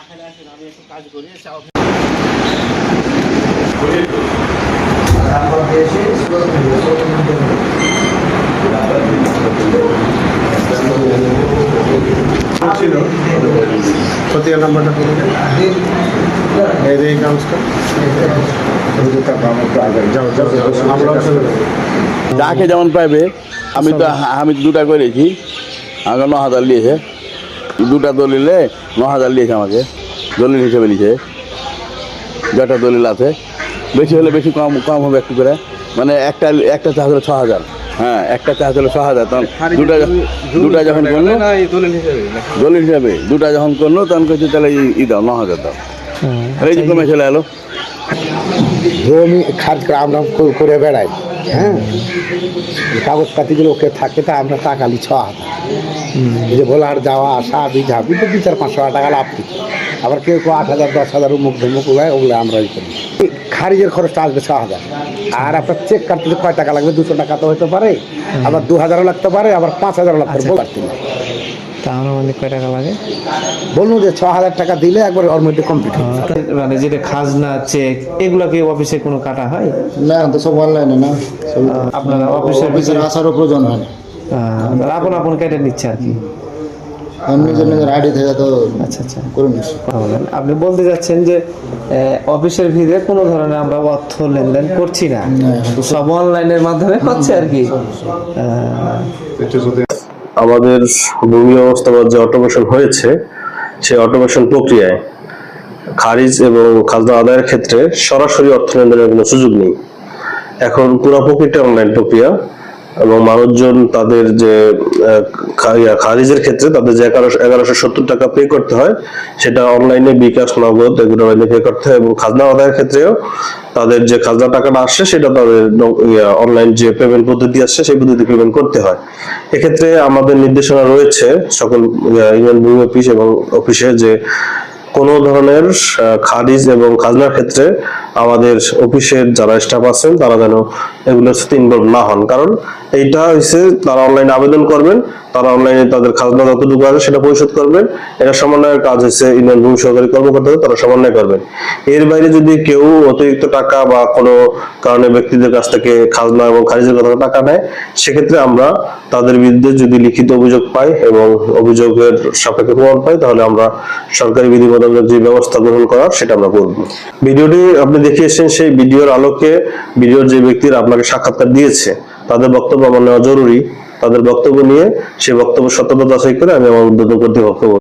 আমি একটু কাজ করি ছিল খতিয়া নাম্বারটা করে এই কাগজটা যাকে যেমন পাইবে আমি দুটা করেছি আমাকে 9,000 নিয়েছে, দুটা দলিলে 9,000 নিয়েছে আমাকে, দলিল হিসেবে নিয়েছে। যেটা দলিল আছে বেশি হলে বেশি কম হবে একটু করে, মানে একটা চার্জ হলো 6,000। হ্যাঁ, একটা চার্জ হলো 6,000। তখন দুটা যখন করলো দলিল হিসাবে দুটা যখন করলো তখন কেছে তাহলে দাও 9,000 দাও, এই যে কমে চলে এলো। জমি খার্জ করে আমরা করে বেড়াই, হ্যাঁ, কাগজপাতিগুলো ওকে থাকে, তা আমরা টাকা নি 6,000। যে ভোলার যাওয়া আসা আবি ঝাবি তো 2-4-500 টাকা লাভ দিই। আবার কেউ 8,000 10,000 মুখ ধুমুক উগায়, ওগুলো আমরা ই করি। খারিজের খরচটা আসবে 6,000। আর আপনার চেক কাটতে কয় টাকা লাগবে? 200 টাকা তো হতে পারে, আবার 2,000 লাগতে পারে, আবার 5,000 লাগতে পারে। বলার না তাহলে মানে কয় টাকা লাগে বলুন যে 6,000 টাকা দিলে একবার ওর মধ্যে কমপ্লিট হবে। মানে যেটা খাজনা চেক এগুলা কি অফিসে কোনো কাটা হয়? না, তো সব অনলাইনে না, আপনারা অফিসে আসারও প্রয়োজন হয় না, আপন কেটে নিচ্ছে আর কি। নিজের নিজের আইডি থেকে তো আচ্ছা আচ্ছা করে নিচ্ছি। আপনি বলতে যাচ্ছেন যে অফিসের ভিড়ে কোনো ধরনের আমরা অর্থ লেনদেন করছি না, সব অনলাইনের মাধ্যমে হচ্ছে আর কি। আমাদের ভূমি ব্যবস্থাপনার যে অটোমেশন হয়েছে, সেই অটোমেশন প্রক্রিয়ায় খারিজ এবং খাজনা আদায়ের ক্ষেত্রে সরাসরি অর্থ লেনদেনের কোনো সুযোগ নেই। এখন পুরো প্রক্রিয়াটা অনলাইন প্রক্রিয়া, এবং মানুষজন তাদের যে খারিজের ক্ষেত্রে তাদের যে 1170 টাকা পে করতে হয়, সেটা অনলাইনে বিকাশ, নগদ এগুলো পে করতে হয়। এবং খাজনা আদায়ের ক্ষেত্রেও তাদের যে খাজনা টাকাটা আসছে সেটা তাদের অনলাইন যে পেমেন্ট পদ্ধতি আসছে সেই পদ্ধতি পেমেন্ট করতে হয়। এক্ষেত্রে আমাদের নির্দেশনা রয়েছে সকল ইউনিয়ন ভূমি অফিস এবং অফিসে যে কোনো ধরনের খারিজ এবং খাজনার ক্ষেত্রে আমাদের অফিসের যারা স্টাফ আছেন তারা যেন এগুলোর সাথে ইনভলভ না হন। কারণ এইটা হচ্ছে তারা অনলাইনে আবেদন করবেন, তারা অনলাইনে তাদের খাজনা যতটুকু আছে সেটা পরিশোধ করবেন। এটা সমন্বয়ের কাজ হচ্ছে ইউনিয়ন ভূমি সহকারী কর্মকর্তা, তারা সমন্বয় করবেন। এর বাইরে যদি কেউ অতিরিক্ত টাকা বা কোনো কারণে ব্যক্তিদের কাছ থেকে খাজনা এবং খারিজের কথা টাকা নেয়, সেক্ষেত্রে আমরা তাদের বিরুদ্ধে যদি লিখিত অভিযোগ পাই এবং অভিযোগের সাপেক্ষে প্রমাণ পাই, তাহলে আমরা সরকারি বিধি মোতাবেক যে ব্যবস্থা গ্রহণ করার সেটা আমরা করব। ভিডিওটি আপনি দেখিয়েছেন, সেই ভিডিওর আলোকে ভিডিওর যে ব্যক্তিরা আপনাকে সাক্ষাৎকার দিয়েছে তাদের বক্তব্য আমার নেওয়া জরুরি। তাদের বক্তব্য নিয়ে সেই বক্তব্য সত্যতা যাচাই করে আমি আমার উদ্বোধন কর্তৃপক্ষ